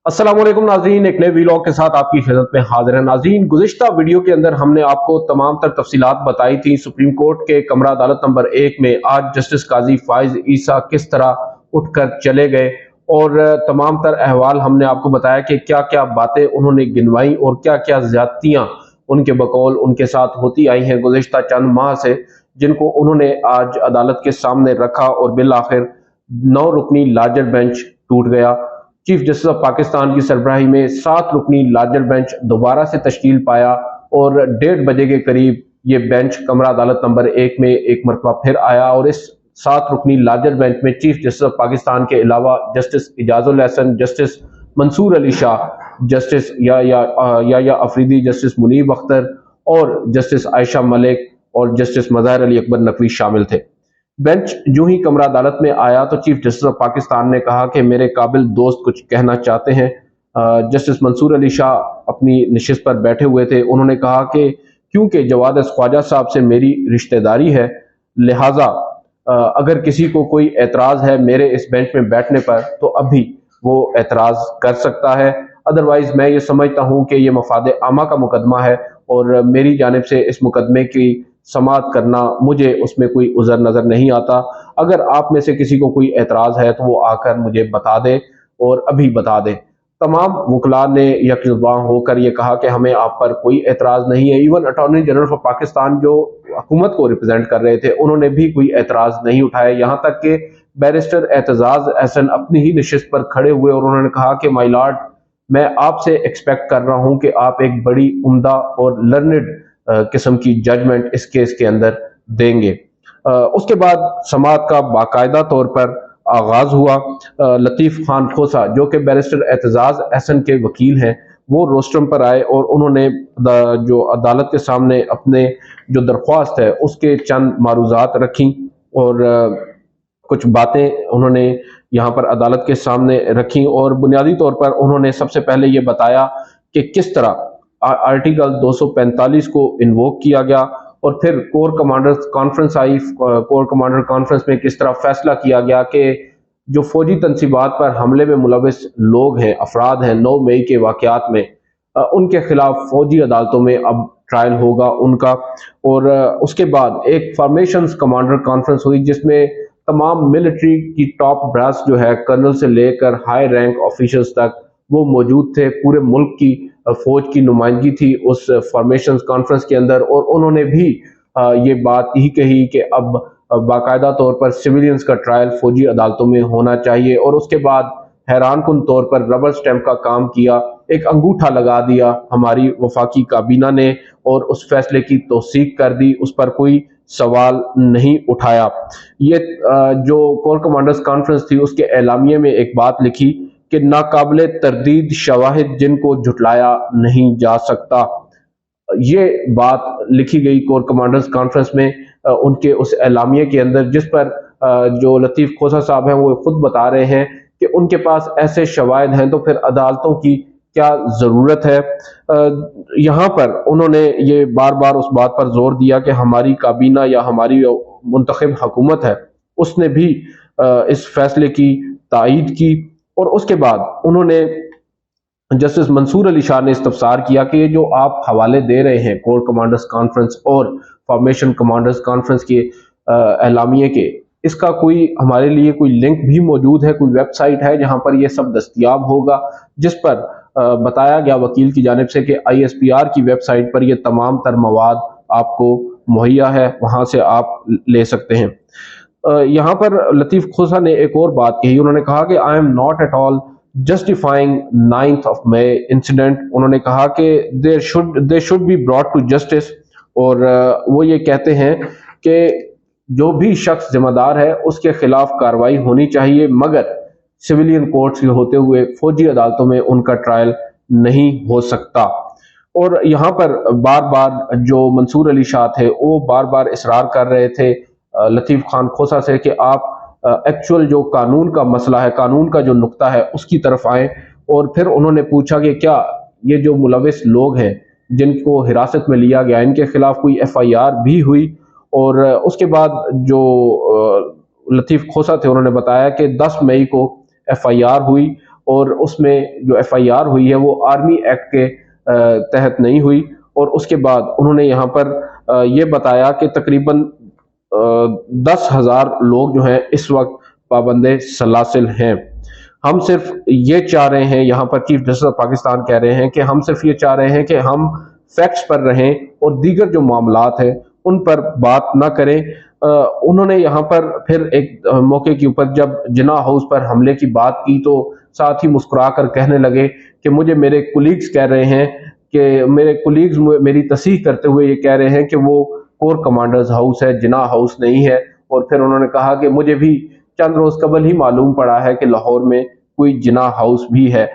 अस्सलाम वालेकुम नाज़रीन, एक नए वीलॉग के साथ आपकी खिदमत में हाजिर है। नाज़रीन, गुज़िश्ता वीडियो के अंदर हमने आपको तमाम तर तफसीलात बताई थी। सुप्रीम कोर्ट के कमरा अदालत नंबर 1 में आज जस्टिस काजी फाइज ईसा किस तरह उठकर चले गए और तमाम तर अहवाल हमने आपको बताया कि क्या क्या बातें उन्होंने गिनवाई और क्या क्या ज्यादतियाँ उनके बकौल उनके साथ होती आई हैं गुज़िश्ता चंद माह से, जिनको उन्होंने आज अदालत के सामने रखा और बिल आखिर 9 रुकनी लार्जर बेंच टूट गया। चीफ जस्टिस ऑफ पाकिस्तान की सरबराही में 7 रुकनी लार्जर बेंच दोबारा से तश्कील पाया और 1:30 बजे के करीब ये बेंच कमरा अदालत नंबर 1 में एक मरतबा फिर आया और इस 7 रुकनी लार्जर बेंच में चीफ जस्टिस ऑफ पाकिस्तान के अलावा justice Ijazul Hasan, justice Mansoor Ali Shah, justice Yahya Afridi, justice Munib Akhtar और जस्टिस आयशा मलिक और जस्टिस मज़हर अली अकबर नकवी शामिल थे। बेंच यूं ही कमरा अदालत में आया तो चीफ जस्टिस ऑफ पाकिस्तान ने कहा कि मेरे काबिल दोस्त कुछ कहना चाहते हैं। जस्टिस मंसूर अली शाह अपनी नशिस्त पर बैठे हुए थे। उन्होंने कहा कि क्योंकि जवाद ख्वाजा साहब से मेरी रिश्तेदारी है, लिहाजा अगर किसी को कोई एतराज़ है मेरे इस बेंच में बैठने पर तो अभी वो एतराज़ कर सकता है। अदरवाइज मैं ये समझता हूँ कि ये मफाद आमा का मुकदमा है और मेरी जानिब से इस मुकदमे की समाअत करना मुझे उसमें कोई उज़र नज़र नहीं आता। अगर आप में से किसी को कोई एतराज़ है तो वो आकर मुझे बता दे और अभी बता दे। तमाम वकला ने यकजुबान होकर ये कहा कि हमें आप पर कोई एतराज़ नहीं है। Even attorney general of Pakistan जो हुकूमत को रिप्रेजेंट कर रहे थे उन्होंने भी कोई एतराज़ नहीं उठाया। यहाँ तक कि बैरिस्टर एतजाज़ एहसन अपनी ही नशिस्त पर खड़े हुए और उन्होंने कहा कि माय लॉर्ड, मैं आपसे एक्सपेक्ट कर रहा हूँ कि आप एक बड़ी उम्दा और लर्नड किस्म की जजमेंट इस केस के अंदर देंगे। उसके बाद समाअत का बाकायदा तौर पर आगाज हुआ। लतीफ़ खान खोसा जो कि बैरिस्टर एतजाज़ एहसन के वकील हैं, वो रोस्ट्रम पर आए और उन्होंने जो अदालत के सामने अपने जो दरख्वास्त है उसके चंद मारूजात रखी और कुछ बातें उन्होंने यहाँ पर अदालत के सामने रखी और बुनियादी तौर पर उन्होंने सबसे पहले ये बताया कि किस तरह आर्टिकल 245 को इन्वोक किया गया और फिर कोर कमांडर्स कॉन्फ्रेंस आई। कोर कमांडर कॉन्फ्रेंस में किस तरह फैसला किया गया कि जो फौजी तनसीबात पर हमले में मुलविस लोग हैं, अफराद हैं, 9 मई के वाकयात में उनके खिलाफ फौजी अदालतों में अब ट्रायल होगा उनका। और उसके बाद एक फॉर्मेशंस कमांडर कॉन्फ्रेंस हुई जिसमें तमाम मिलिट्री की टॉप ब्रास जो है, कर्नल से लेकर हाई रैंक ऑफिसर्स तक वो मौजूद थे। पूरे मुल्क की फौज की नुमाइंदगी थी उस फॉर्मेशंस कॉन्फ्रेंस के अंदर और उन्होंने भी ये बात ही कही कि अब बाकायदा तौर पर सिविलियंस का ट्रायल फौजी अदालतों में होना चाहिए। और उसके बाद हैरान कुन तौर पर रबर स्टैंप का काम किया, एक अंगूठा लगा दिया हमारी वफाकी काबीना ने और उस फैसले की तौसीक कर दी, उस पर कोई सवाल नहीं उठाया। ये जो कोर कमांडर्स कॉन्फ्रेंस थी उसके एलामिये में एक बात लिखी कि नाकाबिले तरदीद शवाहिद जिनको झुटलाया नहीं जा सकता। ये बात लिखी गई कोर कमांडर्स कॉन्फ्रेंस में उनके उस एलामिये के अंदर, जिस पर जो लतीफ़ खोसा साहब हैं वो खुद बता रहे हैं कि उनके पास ऐसे शवाहिद हैं तो फिर अदालतों की क्या ज़रूरत है। यहाँ पर उन्होंने ये बार बार उस बात पर जोर दिया कि हमारी काबीना या हमारी मुंतखब हुकूमत है उसने भी इस फैसले की तायीद की। और उसके बाद उन्होंने जस्टिस मंसूर अली शाह ने इस्तफसार किया कि ये जो आप हवाले दे रहे हैं कोर कमांडर्स कॉन्फ्रेंस और फॉर्मेशन कमांडर्स कॉन्फ्रेंस के एलामिये के, इसका कोई हमारे लिए कोई लिंक भी मौजूद है, कोई वेबसाइट है जहां पर ये सब दस्तयाब होगा, जिस पर बताया गया वकील की जानिब से कि ISPR की वेबसाइट पर ये तमाम तर मवाद आपको मुहैया है, वहां से आप ले सकते हैं। यहाँ पर लतीफ़ खोसा ने एक और बात कही। उन्होंने कहा कि I am not at all justifying 9 May incident. उन्होंने कहा कि they should be brought to justice और वो ये कहते हैं कि जो भी शख्स जिम्मेदार है उसके खिलाफ कार्रवाई होनी चाहिए, मगर सिविलियन कोर्ट्स के होते हुए फौजी अदालतों में उनका ट्रायल नहीं हो सकता। और यहाँ पर बार बार जो मंसूर अली शाह थे वो बार बार इसरार कर रहे थे लतीफ़ खान खोसा से कि आप एक्चुअल जो कानून का मसला है, कानून का जो नुक्ता है उसकी तरफ आए। और फिर उन्होंने पूछा कि क्या ये जो मुलविस लोग हैं जिनको हिरासत में लिया गया इनके खिलाफ कोई FIR भी हुई। और उसके बाद जो लतीफ़ खोसा थे उन्होंने बताया कि 10 मई को FIR हुई اور اس میں جو FIR ہوئی ہے وہ آرمی ایکٹ کے تحت نہیں ہوئی، اور اس کے بعد انہوں نے یہاں پر یہ بتایا کہ تقریباً 10,000 لوگ جو ہیں اس وقت پابند سلاسل ہیں۔ ہم صرف یہ چاہ رہے ہیں، یہاں پر چیف جسٹس آف پاکستان کہہ رہے ہیں کہ ہم صرف یہ چاہ رہے ہیں کہ ہم فیکٹس پر رہیں اور دیگر جو معاملات ہیں ان پر بات نہ کریں۔ انہوں نے یہاں پر پھر ایک موقع کے اوپر جب جناح ہاؤس پر حملے کی بات کی تو ساتھ ہی مسکرا کر کہنے لگے کہ مجھے میرے کولیگز کہہ رہے ہیں کہ میرے کولیگز میری تصحیح کرتے ہوئے یہ کہہ رہے ہیں کہ وہ کور کمانڈرز ہاؤس ہے، جناح ہاؤس نہیں ہے۔ اور پھر انہوں نے کہا کہ مجھے بھی چند روز قبل ہی معلوم پڑا ہے کہ لاہور میں کوئی جناح ہاؤس بھی ہے۔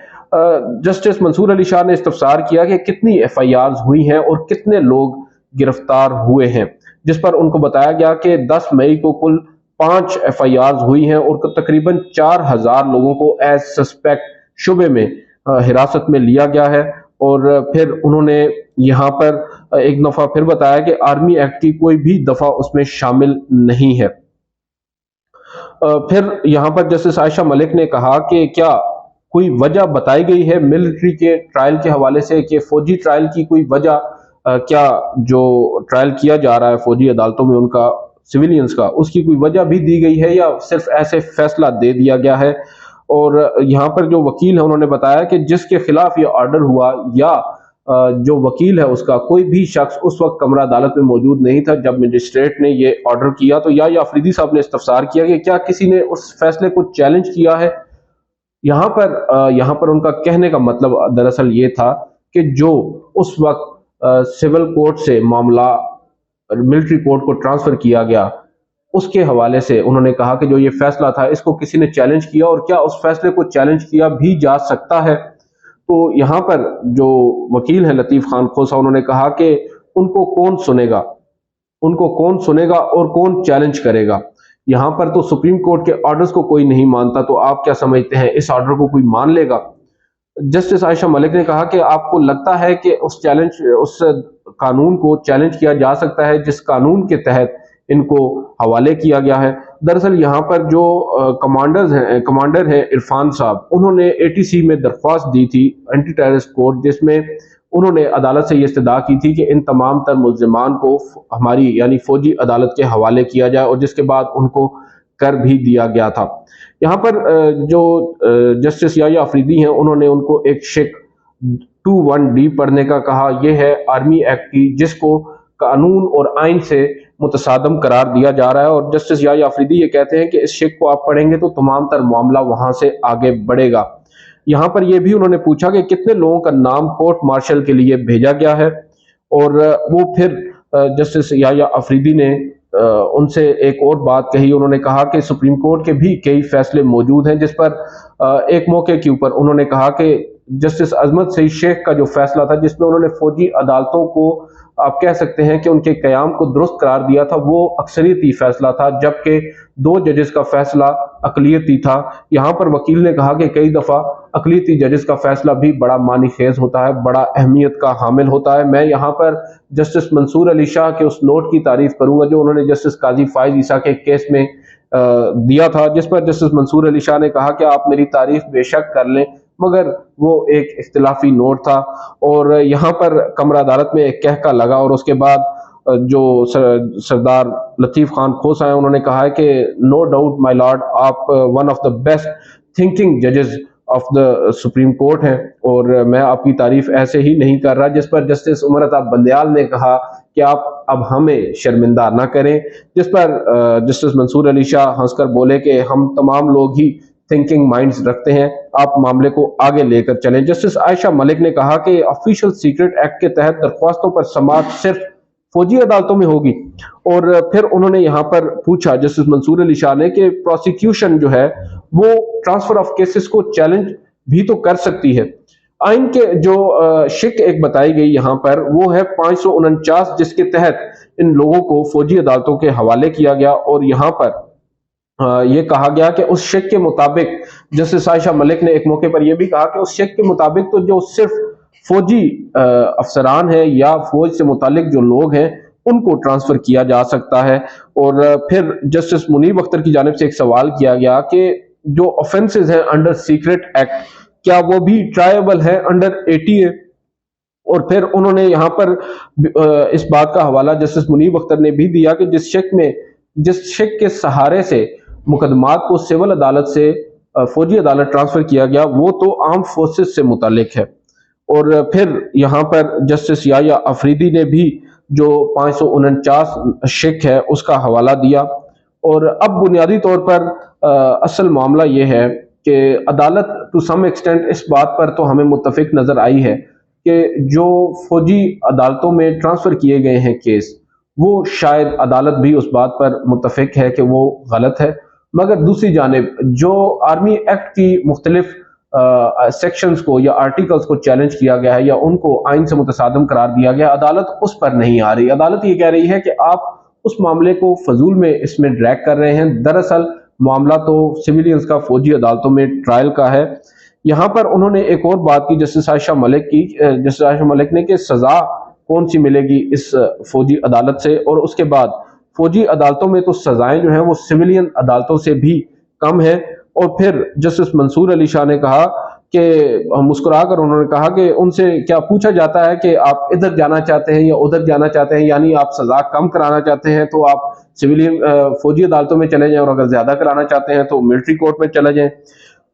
جسٹس منصور علی شاہ نے استفسار کیا کہ کتنی FIRs ہوئی ہیں اور کتنے لوگ گرفتار ہوئے ہیں، جس پر ان کو بتایا گیا کہ 10 مئی کو کل 5 FIRs ہوئی ہیں اور تقریباً 4,000 لوگوں کو ایز سسپیکٹ شبے میں حراست میں لیا گیا ہے۔ اور پھر انہوں نے یہاں پر ایک دفعہ پھر بتایا کہ آرمی ایکٹ کی کوئی بھی دفعہ اس میں شامل نہیں ہے۔ پھر یہاں پر جسٹس عائشہ ملک نے کہا کہ کیا کوئی وجہ بتائی گئی ہے ملٹری کے ٹرائل کے حوالے سے کہ فوجی ٹرائل کی کوئی وجہ، کیا جو ٹرائل کیا جا رہا ہے فوجی عدالتوں میں ان کا سویلینز کا، اس کی کوئی وجہ بھی دی گئی ہے یا صرف ایسے فیصلہ دے دیا گیا ہے؟ اور یہاں پر جو وکیل ہے انہوں نے بتایا کہ جس کے خلاف یہ آرڈر ہوا یا جو وکیل ہے اس کا کوئی بھی شخص اس وقت کمرہ عدالت میں موجود نہیں تھا جب مجسٹریٹ نے یہ آرڈر کیا۔ تو یا افریدی صاحب نے استفسار کیا کہ کیا کسی نے اس فیصلے کو چیلنج کیا ہے؟ یہاں پر ان کا کہنے کا مطلب دراصل یہ تھا کہ جو اس وقت سول کورٹ سے معاملہ ملٹری کورٹ کو ٹرانسفر کیا گیا اس کے حوالے سے انہوں نے کہا کہ جو یہ فیصلہ تھا اس کو کسی نے چیلنج کیا اور کیا اس فیصلے کو چیلنج کیا بھی جا سکتا ہے۔ تو یہاں پر جو وکیل ہیں لطیف خان کھوسہ انہوں نے کہا کہ ان کو کون سنے گا اور کون چیلنج کرے گا؟ یہاں پر تو سپریم کورٹ کے آرڈرز کو کوئی نہیں مانتا، تو آپ کیا سمجھتے ہیں اس آرڈر کو کوئی مان لے گا؟ جسٹس عائشہ ملک نے کہا کہ آپ کو لگتا ہے کہ اس قانون کو چیلنج کیا جا سکتا ہے جس قانون کے تحت ان کو حوالے کیا گیا ہے؟ دراصل یہاں پر جو کمانڈر ہیں عرفان صاحب، انہوں نے ATC میں درخواست دی تھی اینٹی ٹیررسٹ کورٹ، جس میں انہوں نے عدالت سے یہ استدعا کی تھی کہ ان تمام تر ملزمان کو ہماری یعنی فوجی عدالت کے حوالے کیا جائے، اور جس کے بعد ان کو کر بھی دیا گیا تھا۔ یہاں پر جو جسٹس یحییٰ افریدی ہیں انہوں نے ان کو ایک شک 21D پڑھنے کا کہا، یہ ہے آرمی ایکٹ کی جس کو قانون اور آئین سے متصادم قرار دیا جا رہا ہے، اور جسٹس یحییٰ افریدی یہ کہتے ہیں کہ اس شک کو آپ پڑھیں گے تو تمام تر معاملہ وہاں سے آگے بڑھے گا۔ یہاں پر یہ بھی انہوں نے پوچھا کہ کتنے لوگوں کا نام کورٹ مارشل کے لیے بھیجا گیا ہے، اور وہ پھر جسٹس یحییٰ افریدی نے ان سے ایک اور بات کہی۔ انہوں نے کہا کہ سپریم کورٹ کے بھی کئی فیصلے موجود ہیں، جس پر ایک موقع کے اوپر انہوں نے کہا کہ جسٹس عظمت سعید شیخ کا جو فیصلہ تھا جس میں انہوں نے فوجی عدالتوں کو آپ کہہ سکتے ہیں کہ ان کے قیام کو درست قرار دیا تھا، وہ اکثریتی فیصلہ تھا، جبکہ 2 ججز کا فیصلہ اقلیتی تھا۔ یہاں پر وکیل نے کہا کہ کئی دفعہ اقلیتی ججز کا فیصلہ بھی بڑا معنی خیز ہوتا ہے، بڑا اہمیت کا حامل ہوتا ہے۔ میں یہاں پر جسٹس منصور علی شاہ کے اس نوٹ کی تعریف کروں گا جو انہوں نے جسٹس قاضی فائز عیسیٰ کے کیس میں دیا تھا، جس پر جسٹس منصور علی شاہ نے کہا کہ آپ میری تعریف بے شک کر لیں، مگر وہ ایک اختلافی نوٹ تھا۔ اور یہاں پر کمرہ عدالت میں ایک کہکا لگا، اور اس کے بعد جو سردار لطیف خان کھوسہ ہیں انہوں نے کہا ہے کہ نو ڈاؤٹ مائی لارڈ، آپ one of the best thinking ججز آف دا سپریم کورٹ ہیں، اور میں آپ کی تعریف ایسے ہی نہیں کر رہا۔ جس پر جسٹس عمر عطا بندیال نے کہا کہ آپ اب ہمیں شرمندہ نہ کریں، جس پر جسٹس منصور علی شاہ ہنس کر بولے کہ ہم تمام لوگ ہی تھنکنگ مائنڈز رکھتے ہیں، آپ معاملے کو آگے لے کر چلیں۔ جسٹس عائشہ ملک نے کہا کہ آفیشل سیکرٹ ایکٹ کے تحت درخواستوں پر سماعت صرف فوجی عدالتوں میں ہوگی، اور پھر انہوں نے یہاں پر پوچھا جسٹس منصور علی شاہ نے کہ پروسیکیوشن جو ہے وہ ٹرانسفر آف کیسز کو چیلنج بھی تو کر سکتی ہے۔ آئین کے جو شک ایک بتائی گئی یہاں پر وہ ہے 549 جس کے تحت ان لوگوں کو فوجی عدالتوں کے حوالے کیا گیا، اور یہاں پر یہ کہا گیا کہ اس شک کے مطابق جسٹس عائشہ ملک نے ایک موقع پر یہ بھی کہا کہ اس شک کے مطابق تو جو صرف فوجی افسران ہیں یا فوج سے متعلق جو لوگ ہیں ان کو ٹرانسفر کیا جا سکتا ہے۔ اور پھر جسٹس منیب اختر کی جانب سے ایک سوال کیا گیا کہ جو آفینسز ہیں انڈر سیکرٹ ایکٹ क्या वो भी ट्रायबल है अंडर 80A। और फिर उन्होंने यहाँ पर इस बात का हवाला जस्टिस मुनीब अख्तर ने भी दिया कि जिस शेख के सहारे से मुकदमात को सिविल अदालत से फौजी अदालत ट्रांसफर किया गया वो तो आर्म फोर्सेस से मुतालिक है। और फिर यहाँ पर जस्टिस याया अफरीदी ने भी जो 549 शेख है उसका हवाला दिया। और अब बुनियादी तौर पर असल मामला ये है कि अदालत टू सम एक्सटेंट इस बात पर तो हमें मुत्तफिक नजर आई है कि जो फौजी अदालतों में ट्रांसफर किए गए हैं केस, वो शायद अदालत भी उस बात पर मुत्तफिक है कि वो गलत है। मगर दूसरी जानिब जो आर्मी एक्ट की मुख्तलिफ सेक्शंस को या आर्टिकल्स को चैलेंज किया गया है या उनको आइन से मुतसादम करार दिया गया, अदालत उस पर नहीं आ रही। अदालत ये कह रही है कि आप उस मामले को फजूल में इसमें ड्रैग कर रहे हैं। दरअसल मामला तो सिविलियंस का फौजी अदालतों में ट्रायल का है। यहाँ पर उन्होंने एक और बात की जस्टिस आयशा मलिक ने कि सजा कौन सी मिलेगी इस फौजी अदालत से, और उसके बाद फौजी अदालतों में तो सजाएं जो हैं वो सिविलियन अदालतों से भी कम है। और फिर जस्टिस मंसूर अली शाह ने कहा कि मुस्कुराकर उन्होंने कहा कि उनसे क्या पूछा जाता है कि आप इधर जाना चाहते हैं या उधर जाना चाहते हैं, यानी आप सजा कम कराना चाहते हैं तो आप सिविलियन फौजी अदालतों में चले जाएं, और अगर ज्यादा कराना चाहते हैं तो मिलिट्री कोर्ट में चले जाएं।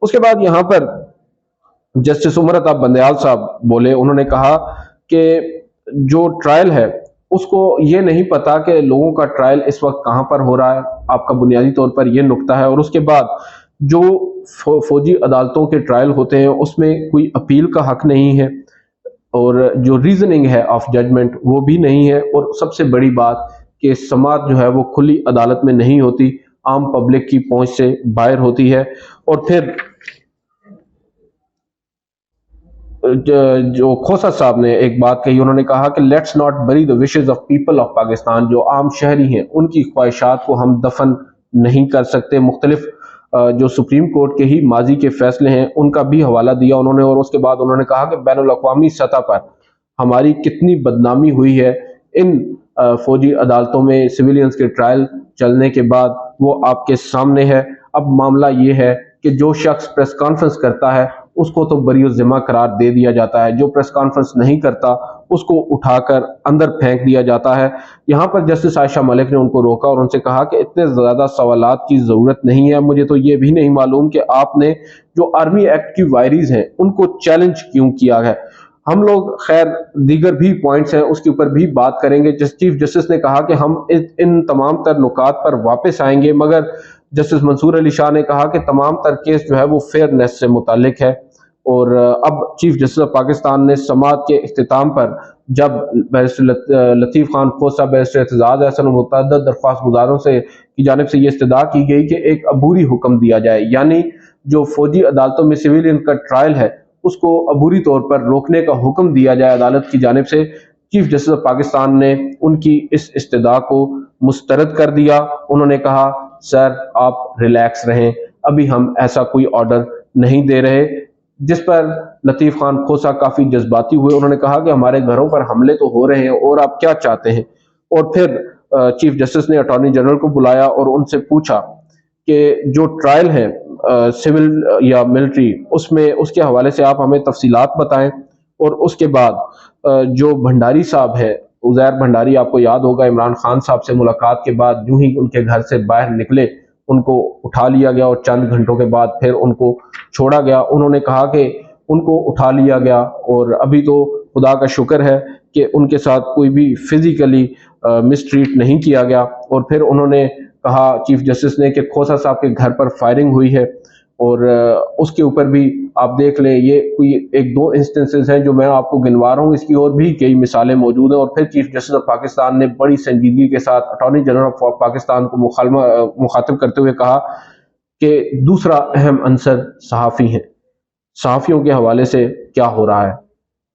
उसके बाद यहाँ पर जस्टिस उमर अता बंदयाल साहब बोले, उन्होंने कहा कि जो ट्रायल है उसको ये नहीं पता कि लोगों का ट्रायल इस वक्त कहाँ पर हो रहा है, आपका बुनियादी तौर पर ये नुक्ता है। और उसके बाद जो फौजी अदालतों के ट्रायल होते हैं उसमें कोई अपील का हक नहीं है, और जो रीजनिंग है ऑफ जजमेंट वो भी नहीं है। और सबसे बड़ी बात कि समाअत जो है वो खुली अदालत में नहीं होती, आम पब्लिक की पहुंच से बाहर होती है। और फिर जो खोसा साहब ने एक बात कही, उन्होंने कहा कि लेट्स नॉट बरी the wishes of people of Pakistan. जो आम शहरी हैं उनकी ख्वाहिशात को हम दफन नहीं कर सकते। मुख्तलिफ जो सुप्रीम कोर्ट के ही माजी के फैसले हैं उनका भी हवाला दिया उन्होंने। और उसके बाद उन्होंने कहा कि बैनुल अक़वामी सतह पर हमारी कितनी बदनामी हुई है इन फौजी अदालतों में सिविलियंस के ट्रायल चलने के बाद, वो आपके सामने है। अब मामला ये है कि जो शख्स प्रेस कॉन्फ्रेंस करता है उसको तो बरी ज़िम्मा करार दे दिया जाता है, जो प्रेस कॉन्फ्रेंस नहीं करता उसको उठाकर अंदर फेंक दिया जाता है। यहाँ पर जस्टिस आयशा मलिक ने उनको रोका और उनसे कहा कि इतने ज़्यादा सवालात की ज़रूरत नहीं है। मुझे तो ये भी नहीं मालूम कि आपने जो आर्मी एक्ट की वायरीज हैं उनको चैलेंज क्यों किया है। हम लोग खैर दीगर भी पॉइंट्स हैं उसके ऊपर भी बात करेंगे। चीफ जस्टिस ने कहा कि हम इन तमाम तर नुकात पर वापस आएंगे, मगर जस्टिस मंसूर अली शाह ने कहा कि तमाम तर केस जो है वो फेयरनेस से मुतालिक है। और अब चीफ जस्टिस ऑफ पाकिस्तान ने समाअत के इख्तिताम पर जब बैरिस्टर लतीफ़ खान खोसा, बैरिस्टर एतजाज़ अहसन और मुतअद्दिद दरख्वास्त गुजारों से की जानिब से ये इस्तदा की गई कि एक अबूरी हुक्म दिया जाए, यानी जो फौजी अदालतों में सिविलियन का ट्रायल है उसको अबूरी तौर पर रोकने का हुक्म दिया जाए अदालत की जानिब से। चीफ जस्टिस ऑफ पाकिस्तान ने उनकी इस इस्तदा को मुस्तरद कर दिया। उन्होंने कहा सर आप रिलैक्स रहें, अभी हम ऐसा कोई ऑर्डर नहीं दे रहे। जिस पर लतीफ़ खान खोसा काफी जज्बाती हुए, उन्होंने कहा कि हमारे घरों पर हमले तो हो रहे हैं और आप क्या चाहते हैं। और फिर चीफ जस्टिस ने अटॉर्नी जनरल को बुलाया और उनसे पूछा कि जो ट्रायल है सिविल या मिलिट्री, उसमें उसके हवाले से आप हमें तफसीलात बताएं। और उसके बाद जो भंडारी साहब है, उज़ैर भंडारी, आपको याद होगा इमरान खान साहब से मुलाकात के बाद यूं ही उनके घर से बाहर निकले, उनको उठा लिया गया और चंद घंटों के बाद फिर उनको छोड़ा गया। उन्होंने कहा कि उनको उठा लिया गया और अभी तो खुदा का शुक्र है कि उनके साथ कोई भी फिजिकली मिसट्रीट नहीं किया गया। और फिर उन्होंने कहा चीफ जस्टिस ने कि खोसा साहब के घर पर फायरिंग हुई है, और उसके ऊपर भी आप देख लें, ये कोई एक दो इंस्टेंसेस हैं जो मैं आपको गिनवा रहा हूँ, इसकी और भी कई मिसालें मौजूद हैं। और फिर चीफ जस्टिस ऑफ पाकिस्तान ने बड़ी संजीदगी के साथ अटॉर्नी जनरल ऑफ पाकिस्तान को मुखातिब करते हुए कहा कि दूसरा अहम अंसर सहाफ़ी हैं, सहाफ़ियों के हवाले से क्या हो रहा है,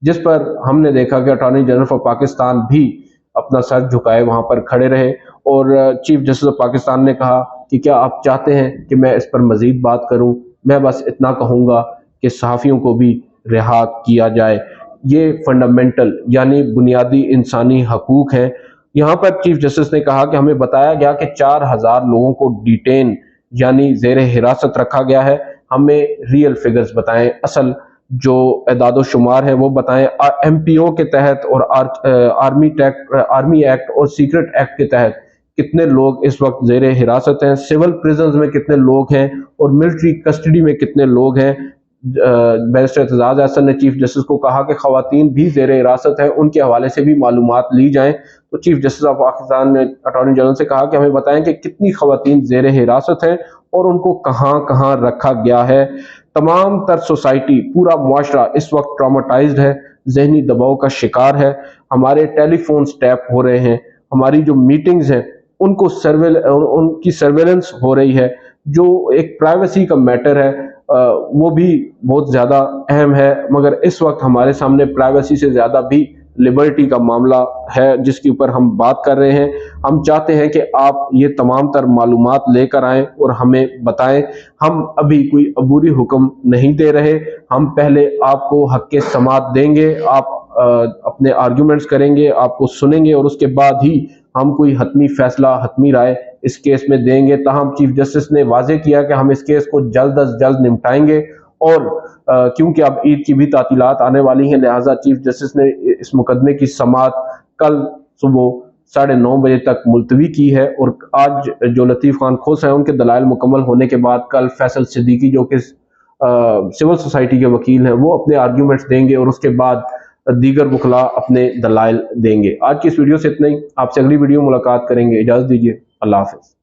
जिस पर हमने देखा कि अटॉर्नी जनरल ऑफ पाकिस्तान भी अपना सर झुकाए वहां पर खड़े रहे। और चीफ जस्टिस ऑफ पाकिस्तान ने कहा कि क्या आप चाहते हैं कि मैं इस पर मजीद बात करूं, मैं बस इतना कहूंगा कि सहाफ़ियों को भी रिहा किया जाए, ये फंडामेंटल यानी बुनियादी इंसानी हकूक है। यहाँ पर चीफ जस्टिस ने कहा कि हमें बताया गया कि 4000 लोगों को डिटेन यानी जेर हिरासत रखा गया है, हमें रियल फिगर्स बताएं, असल जो एदाद शुमार है वो बताएं। MPO के तहत और आर्मी एक्ट और सीक्रेट एक्ट के तहत कितने लोग इस वक्त ज़ेर हिरासत हैं, सिविल प्रिजन्स में कितने लोग हैं और मिलिट्री कस्टडी में कितने लोग हैं। बैरिस्टर एतजाज अहसन ने चीफ जस्टिस को कहा कि खवातीन भी ज़ेर हिरासत है, उनके हवाले से भी मालूमात ली जाएं। तो चीफ जस्टिस ऑफ पाकिस्तान ने अटॉर्नी जनरल से कहा कि हमें बताएं कि कितनी खवातीन ज़ेर हिरासत हैं और उनको कहाँ कहाँ रखा गया है। तमाम तर सोसाइटी, पूरा मुआशरा इस वक्त ट्रॉमाटाइज्ड है, जहनी दबाव का शिकार है। हमारे टेलीफोन टैप हो रहे हैं, हमारी जो मीटिंग्स हैं उनको उनकी सर्वेलेंस हो रही है, जो एक प्राइवेसी का मैटर है वो भी बहुत ज़्यादा अहम है। मगर इस वक्त हमारे सामने प्राइवेसी से ज़्यादा भी लिबर्टी का मामला है जिसके ऊपर हम बात कर रहे हैं। हम चाहते हैं कि आप ये तमाम तर मालूमात लेकर आएँ और हमें बताएं। हम अभी कोई अबूरी हुक्म नहीं दे रहे, हम पहले आपको हक के समात देंगे, आप अपने आर्ग्यूमेंट्स करेंगे, आपको सुनेंगे और उसके बाद ही हम कोई हतमी फैसला, हतमी राय इस केस में देंगे। ताहम चीफ जस्टिस ने वाजे किया कि हम इस केस को जल्द अज जल्द निपटाएंगे और क्योंकि अब ईद की भी तातीलात आने वाली हैं, लिहाजा चीफ जस्टिस ने इस मुकदमे की समात कल सुबह 9:30 बजे तक मुलतवी की है। और आज जो लतीफ़ खान खोस हैं उनके दलाइल मुकम्मल होने के बाद कल फैसल सिद्दीकी जो कि सिविल सोसाइटी के वकील हैं वो अपने आर्ग्यूमेंट्स देंगे और उसके बाद दीगर वकला अपने दलाइल देंगे। आज की इस वीडियो से इतना ही, आपसे अगली वीडियो मुलाकात करेंगे। इजाज़त दीजिए, अल्लाह हाफ़िज़।